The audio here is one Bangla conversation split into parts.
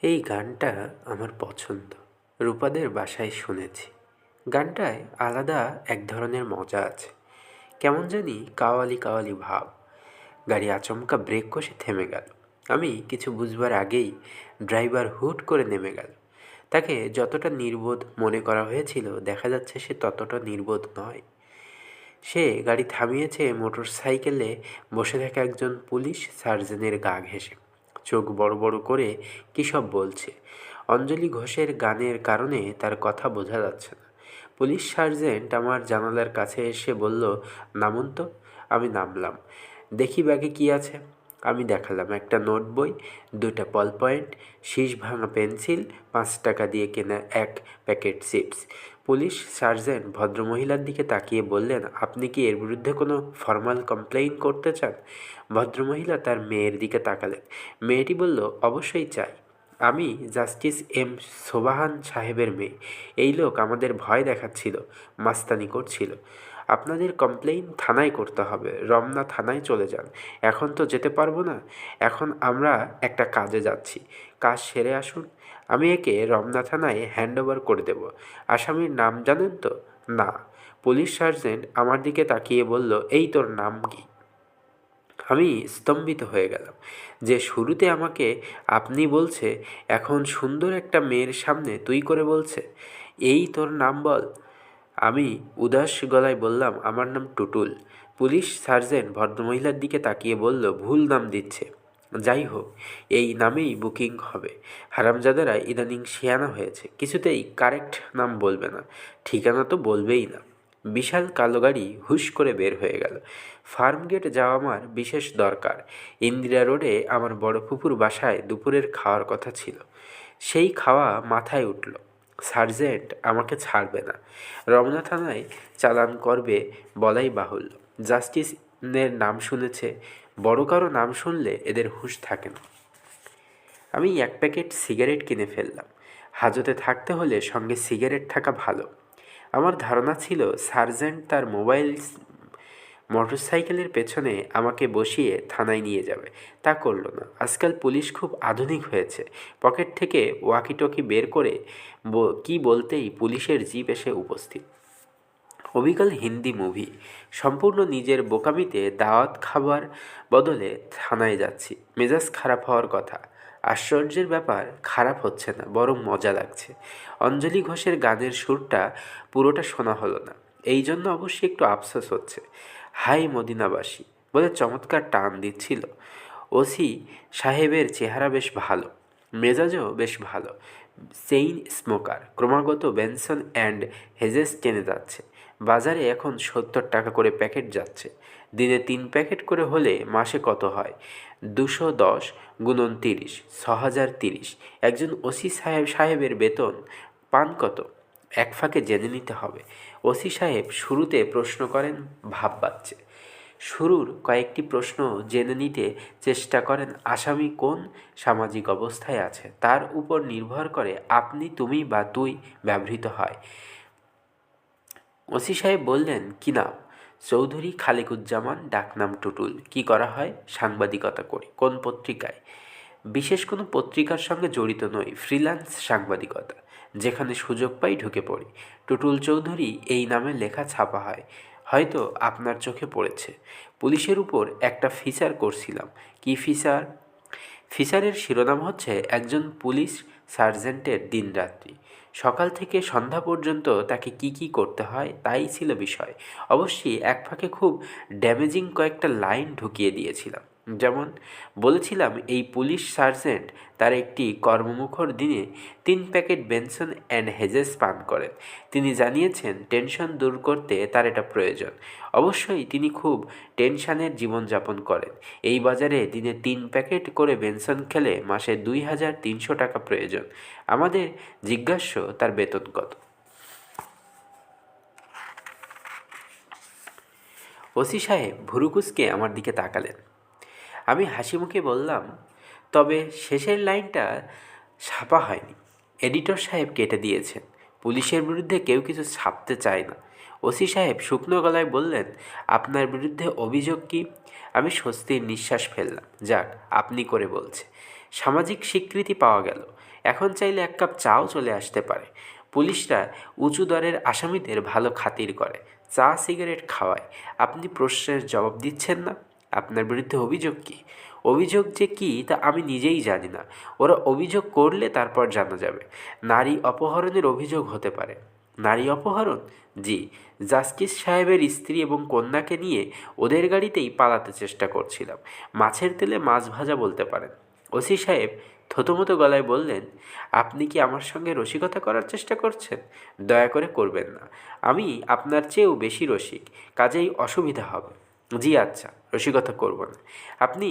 এই গানটা আমার পছন্দ। রূপাদের বাসায় শুনেছি। গানটায় আলাদা এক ধরনের মজা আছে। কেমন জানি কাওয়ালি কাওয়ালি ভাব। গাড়ি আচমকা ব্রেক কষে থেমে গেল। আমি কিছু বুঝবার আগেই ড্রাইভার হুট করে নেমে গেল। তাকে যতটা নির্বোধ মনে করা হয়েছিল, দেখা যাচ্ছে সে ততটা নির্বোধ নয়। সে গাড়ি থামিয়েছে মোটর সাইকেলে বসে থাকা একজন পুলিশ সার্জেনের গা ঘেঁষে। চোখ বড় বড় করে কী সব বলছে। অঞ্জলি ঘোষের গানের কারণে তার কথা বোঝা যাচ্ছে না। পুলিশ সার্জেন্ট আমার জানালার কাছে এসে বলল, নামুন তো। আমি নামলাম। দেখি ব্যাগে কী আছে। আমি দেখালাম একটা নোট বই, 2টা বল পয়েন্ট, শীষ ভাঙা পেন্সিল, 5 টাকা দিয়ে কেনা এক প্যাকেট চিপস। পুলিশ সার্জেন্ট ভদ্রমহিলার দিকে তাকিয়ে বললেন, আপনি কি এর বিরুদ্ধে কোনো ফর্মাল কমপ্লেইন করতে চান? ভদ্রমহিলা তার মেয়ের দিকে তাকালেন। মেয়েটি বলল, অবশ্যই চাই। আমি জাস্টিস এম সোবাহান সাহেবের মেয়ে। এই লোক আমাদের ভয় দেখাচ্ছিল, মাস্তানি করছিল। আপনাদের কমপ্লেইন থানায় করতে হবে। রমনা থানায় চলে যান। এখন তো যেতে পারবো না। এখন আমরা একটা কাজে যাচ্ছি। কাজ সেরে আসুন। আমি একে রমনা থানায় হ্যান্ডওভার করে দেব। আসামির নাম জানেন তো? না। পুলিশ সার্জেন্ট আমার দিকে তাকিয়ে বলল, এই তোর নাম কি? আমি স্তম্ভিত হয়ে গেলাম। যে শুরুতে আমাকে আপনি বলছে, এখন সুন্দর একটা মেয়ের সামনে তুই করে বলছে। এই তোর নাম বল। আমি উদাস গলায় বললাম, আমার নাম টুটুল। পুলিশ সার্জেন্ট ভদ্রমহিলার দিকে তাকিয়ে বলল, ভুল নাম দিচ্ছে। যাই হোক, এই নামেই বুকিং হবে। হারামজাদারা ইদানিং শিয়ানা হয়েছে, কিছুতেই কারেক্ট নাম বলবে না, ঠিকানা তো বলবেই না। বিশাল কালো গাড়ি হুশ করে বের হয়ে গেল। ফার্ম গেট যাওয়া আমার বিশেষ দরকার। ইন্দিরা রোডে আমার বড় ফুপুর বাসায় দুপুরের খাওয়ার কথা ছিল। সেই খাওয়া মাথায় উঠল। সার্জেন্ট আমাকে ছাড়বে না, রমনা থানায় চালান করবে বলাই বাহুল্য। জাস্টিসের নাম শুনেছে, বড় কারো নাম শুনলে এদের হুঁশ থাকে না। আমি 1 প্যাকেট সিগারেট কিনে ফেললাম। হাজতে থাকতে হলে সঙ্গে সিগারেট থাকা ভালো। আমার ধারণা ছিল সার্জেন্ট তার মোটরসাইকেলের পেছনে আমাকে বসিয়ে থানায় নিয়ে যাবে। তা করল না। আজকাল পুলিশ খুব আধুনিক হয়েছে। পকেট থেকে ওয়াকিটকি বের করে কি বলতেই পুলিশের জিপ এসে উপস্থিত। অবিকল হিন্দি মুভি। সম্পূর্ণ নিজের বোকামিতে দাওয়াত খাবার বদলে থানায় যাচ্ছি। মেজাজ খারাপ হওয়ার কথা। আশ্চর্যের ব্যাপার, খারাপ হচ্ছে না, বরং মজা লাগছে। অঞ্জলি ঘোষের গানের সুরটা পুরোটা শোনা হলো না, এই জন্য অবশ্যই একটু আফসোস হচ্ছে। হাই মদিনাবাসী বলে চমৎকার টান দিচ্ছিল। ওসি সাহেবের চেহারা বেশ ভালো, মেজাজও বেশ ভালো। চেইন স্মোকার, ক্রমাগত বেনসন অ্যান্ড হেজেস টেনে যাচ্ছে। বাজারে এখন 70 টাকা করে প্যাকেট যাচ্ছে। দিনে 3 প্যাকেট করে হলে মাসে কত হয়? 210 গুণন 30, 6030। একজন ওসি সাহেবের বেতন পান কত? এক ফাঁকে জেনে নিতে হবে। ওসি সাহেব শুরুতে প্রশ্ন করেন, ভাব বাচ্চে। শুরুর কয়েকটি প্রশ্ন জেনে নিতে চেষ্টা করেন আসামি কোন সামাজিক অবস্থায় আছে, তার উপর নির্ভর করে আপনি, তুমি বা তুই ব্যবহৃত হয়। ওসি সাহেব বললেন, কি নাম? চৌধুরী খালিকুজ্জামান, ডাকনাম টুটুল। কি করা হয়? সাংবাদিকতা করি। কোন পত্রিকায়? বিশেষ কোনো পত্রিকার সঙ্গে জড়িত নই, ফ্রিল্যান্স সাংবাদিকতা। যেখানে সুযোগ পাই ঢুকে পড়ি। টুটুল চৌধুরী এই নামে লেখা ছাপা হয়, হয়তো আপনার চোখে পড়েছে। পুলিশের উপর একটা ফিচার করছিলাম। কি ফিচার? ফিচারের শিরোনাম হচ্ছে একজন পুলিশ সার্জেন্টের দিনরাত্রি। সকাল থেকে সন্ধ্যা পর্যন্ত তাকে কি কি করতে হয় তাই ছিল বিষয়। অবশ্যই এক ফাঁকে খুব ড্যামেজিং কয়েকটা লাইন ঢুকিয়ে দিয়েছিলাম। যেমন বলেছিলাম, এই পুলিশ সার্জেন্ট তার একটি কর্মমুখর দিনে 3 প্যাকেট বেনসন অ্যান্ড হেজেস পান করেন। তিনি জানিয়েছেন টেনশন দূর করতে তার এটা প্রয়োজন। অবশ্যই তিনি খুব টেনশানের জীবনযাপন করেন। এই বাজারে দিনে 3 প্যাকেট করে বেনসন খেলে মাসে 2300 টাকা প্রয়োজন। আমাদের জিজ্ঞাস্য তার বেতন কত। ওসি সাহেব ভুরুকুসকে আমার দিকে তাকালেন। আমি হাসি মুখে বললাম, তবে শেষের লাইনটা ছাপা হয়নি, এডিটর সাহেব কেটে দিয়েছেন। পুলিশের বিরুদ্ধে কেউ কিছু ছাপতে চায় না। ওসি সাহেব শুকনো গলায় বললেন, আপনার বিরুদ্ধে অভিযোগ কি? আমি স্বস্তির নিঃশ্বাস ফেললাম। যাক, আপনি করে বলছে। সামাজিক স্বীকৃতি পাওয়া গেল। এখন চাইলে 1 কাপ চাও চলে আসতে পারে। পুলিশরা উঁচু দরের আসামিদের ভালো খাতির করে, চা সিগারেট খাওয়ায়। আপনি প্রশ্নের জবাব দিচ্ছেন না? আপনার বিরুদ্ধে অভিযোগ কী? অভিযোগ যে কী তা আমি নিজেই জানি না। ওরা অভিযোগ করলে তারপর জানা যাবে। নারী অপহরণের অভিযোগ হতে পারে। নারী অপহরণ? জি। জাস্টিস সাহেবের স্ত্রী এবং কন্যাকে নিয়ে ওদের গাড়িতেই পালাতে চেষ্টা করছিলাম। মাছের তেলে মাছ ভাজা বলতে পারেন। ওসি সাহেব থতমতো গলায় বললেন, আপনি কি আমার সঙ্গে রসিকতা করার চেষ্টা করছেন? দয়া করে করবেন না। আমি আপনার চেয়েও বেশি রসিক, কাজেই অসুবিধা হবে। জি আচ্ছা, রসিকতা করব না। আপনি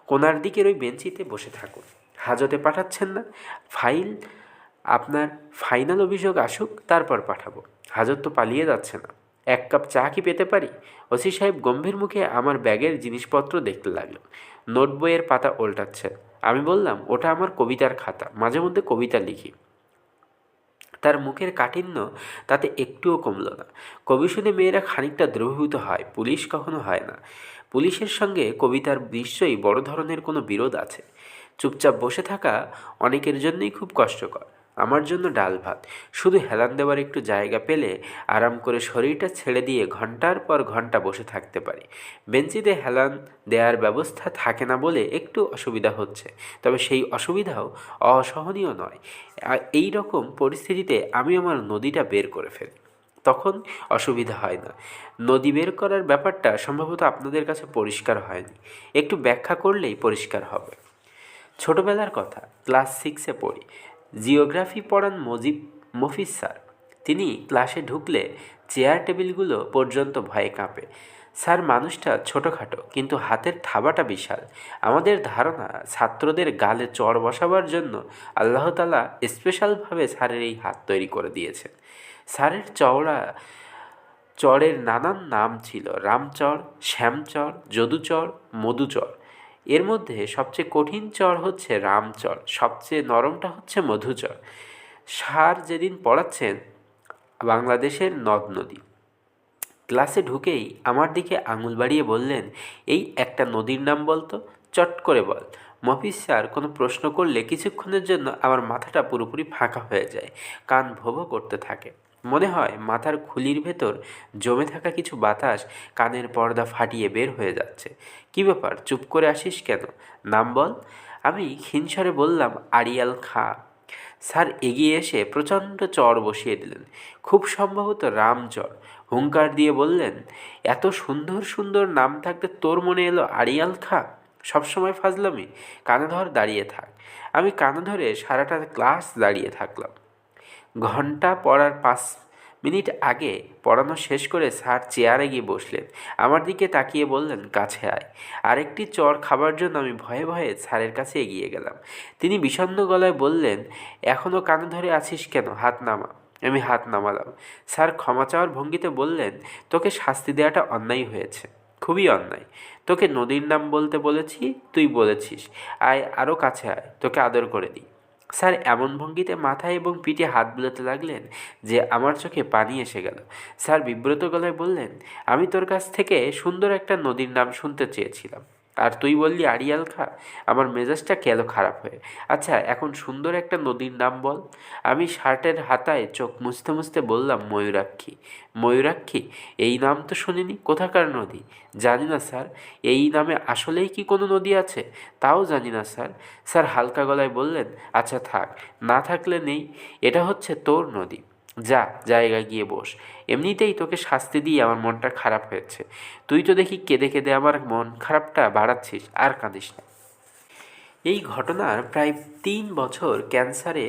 কোনার দিকের ওই বেঞ্চিতে বসে থাকুন। হাজতে পাঠাচ্ছেন না? আপনার ফাইনাল অভিযোগ আসুক, তারপর পাঠাবো। হাজত তো পালিয়ে যাচ্ছে না। 1 কাপ চা কি পেতে পারি? ওসি সাহেব গম্ভীর মুখে আমার ব্যাগের জিনিসপত্র দেখতে লাগলো। নোট বইয়ের পাতা ওল্টাচ্ছে। আমি বললাম, ওটা আমার কবিতার খাতা, মাঝে মধ্যে কবিতা লিখি। তার মুখের কাঠিন্য তাতে একটুও কমল না। কবি শুনে মেয়েরা খানিকটা দ্রবীভূত হয়, পুলিশ কখনো হয় না। পুলিশের সঙ্গে কবিতার নিশ্চয়ই বড় ধরনের কোনো বিরোধ আছে। চুপচাপ বসে থাকা অনেকের জন্যই খুব কষ্টকর। আমার জন্য ডাল ভাত। শুধু হেলান দেওয়ার একটু জায়গা পেলে আরাম করে শরীরটা ছেড়ে দিয়ে ঘন্টার পর ঘন্টা বসে থাকতে পারি। বেঞ্চিতে হেলান দেওয়ার ব্যবস্থা থাকে না বলে একটু অসুবিধা হচ্ছে, তবে সেই অসুবিধাও অসহনীয় নয়। এই রকম পরিস্থিতিতে আমি আমার নদীটা বের করে ফেলি, তখন অসুবিধা হয় না। নদী বের করার ব্যাপারটা সম্ভবত আপনাদের কাছে পরিষ্কার হয়নি। একটু ব্যাখ্যা করলেই পরিষ্কার হবে। ছোটবেলার কথা, ক্লাস 6-এ পড়ি। জিওগ্রাফি পড়ান মফিজ স্যার। তিনি ক্লাসে ঢুকলে চেয়ার টেবিলগুলো পর্যন্ত ভয়ে কাঁপে। স্যার মানুষটা ছোটোখাটো, কিন্তু হাতের থাবাটা বিশাল। আমাদের ধারণা ছাত্রদের গালে চড় বসাবার জন্য আল্লাহ তাআলা স্পেশালভাবে স্যারের এই হাত তৈরি করে দিয়েছেন। স্যারের চড়ের নানান নাম ছিল: রামচর, শ্যামচর, যদুচর, মধুচর। এর মধ্যে সবচেয়ে কঠিন চর হচ্ছে রামচর, সবচেয়ে নরমটা হচ্ছে মধুচর। স্যার যেদিন পড়াচ্ছেন বাংলাদেশের নদ নদী, ক্লাসে ঢুকেই আমার দিকে আঙুল বাড়িয়ে বললেন, এই একটা নদীর নাম বলতো, চট করে বল। মফিজ স্যার কোনো প্রশ্ন করলে কিছুক্ষণের জন্য আমার মাথাটা পুরোপুরি ফাঁকা হয়ে যায়, কান ভোঁ করতে থাকে। মনে হয় মাথার খুলির ভেতর জমে থাকা কিছু বাতাস কানের পর্দা ফাটিয়ে বের হয়ে যাচ্ছে। কী ব্যাপার, চুপ করে আসিস কেন? নাম বল। আমি ক্ষীণস্বরে বললাম, আড়িয়াল খাঁ। স্যার এগিয়ে এসে প্রচণ্ড চড় বসিয়ে দিলেন, খুব সম্ভবত রামচর। হুঙ্কার দিয়ে বললেন, এত সুন্দর সুন্দর নাম থাকতে তোর মনে এলো আড়িয়াল খাঁ? সবসময় ফাজলামি। কানে ধর, দাঁড়িয়ে থাক। আমি কানে ধরে সারাটা ক্লাস দাঁড়িয়ে থাকলাম। ঘন্টা পড়ার 5 মিনিট আগে পড়ানো শেষ করে স্যার চেয়ারে গিয়ে বসলেন। আমার দিকে তাকিয়ে বললেন, কাছে আয়। আরেকটি চড় খাবার জন্য আমি ভয়ে ভয়ে স্যারের কাছে এগিয়ে গেলাম। তিনি বিষণ্ণ গলায় বললেন, এখনও কানে ধরে আছিস কেন? হাত নামা। আমি হাত নামালাম। স্যার ক্ষমা চাওয়ার ভঙ্গিতে বললেন, তোকে শাস্তি দেওয়াটা অন্যায় হয়েছে, খুবই অন্যায়। তোকে নদীর নাম বলতে বলেছি, তুই বলেছিস। আয়, আরও কাছে আয়, তোকে আদর করে দিই। স্যার এমন ভঙ্গিতে মাথায় এবং পিঠে হাত বুলাতে লাগলেন যে আমার চোখে পানি এসে গেল। স্যার বিব্রত গলায় বললেন, আমি তোর কাছ থেকে সুন্দর একটা নদীর নাম শুনতে চেয়েছিলাম, আর তুই বললি আড়িয়াল খাঁ। আমার মেজাজটা গেল খারাপ হয়ে। আচ্ছা, এখন সুন্দর একটা নদীর নাম বল। আমি শার্টের হাতায় চোখ মুছতে মুছতে বললাম, ময়ূরাক্ষী। ময়ূরাক্ষী? এই নাম তো শুনিনি। কোথাকার নদী? জানি না স্যার। এই নামে আসলেই কি কোনো নদী আছে? তাও জানি না স্যার। স্যার হালকা গলায় বললেন, আচ্ছা থাক, না থাকলে নেই। এটা হচ্ছে তোর নদী। যা, জায়গায় গিয়ে বস। এমনিতেই তোকে শাস্তি দিয়ে আমার মনটা খারাপ হয়েছে। তুই তো দেখি কেঁদে কেঁদে আমার মন খারাপটা বাড়াচ্ছিস, আর কাঁদিস না। এই ঘটনার প্রায় 3 বছর ক্যান্সারে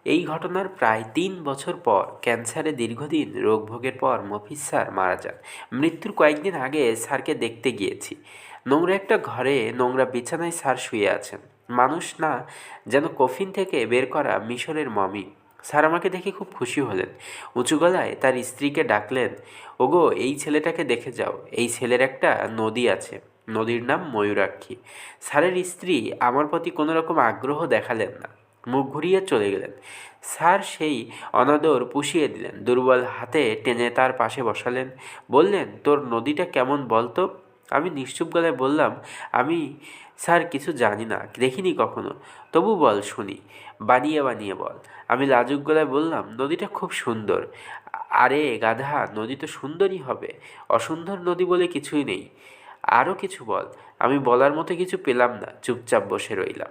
এই ঘটনার প্রায় 3 বছর পর ক্যান্সারে দীর্ঘদিন রোগভোগের পর মফিজ স্যার মারা যান। মৃত্যুর কয়েকদিন আগে স্যারকে দেখতে গিয়েছি। নোংরা একটা ঘরে নোংরা বিছানায় স্যার শুয়ে আছেন। মানুষ না, যেন কফিন থেকে বের করা মিশরের মমি। স্যার আমাকে দেখে খুব খুশি হলেন। উঁচু গলায় তার স্ত্রীকে ডাকলেন, ওগো, এই ছেলেটাকে দেখে যাও। এই ছেলের একটা নদী আছে, নদীর নাম ময়ূরাক্ষী। স্যারের স্ত্রী আমার প্রতি কোনো রকম আগ্রহ দেখালেন না, মুখ ঘুরিয়ে চলে গেলেন। স্যার সেই অনাদর পুষিয়ে দিলেন, দুর্বল হাতে টেনে তার পাশে বসালেন। বললেন, তোর নদীটা কেমন বলতো? আমি নিশ্চুপ গলায় বললাম, আমি স্যার কিছু জানি না, দেখিনি কখনো। তবু বল শুনি, বানিয়ে বানিয়ে বল। আমি লাজুক গলায় বললাম, নদীটা খুব সুন্দর। আরে গাধা, নদী তো সুন্দরই হবে, অসুন্দর নদী বলে কিছুই নেই। আরও কিছু বল। আমি বলার মতো কিছু পেলাম না, চুপচাপ বসে রইলাম।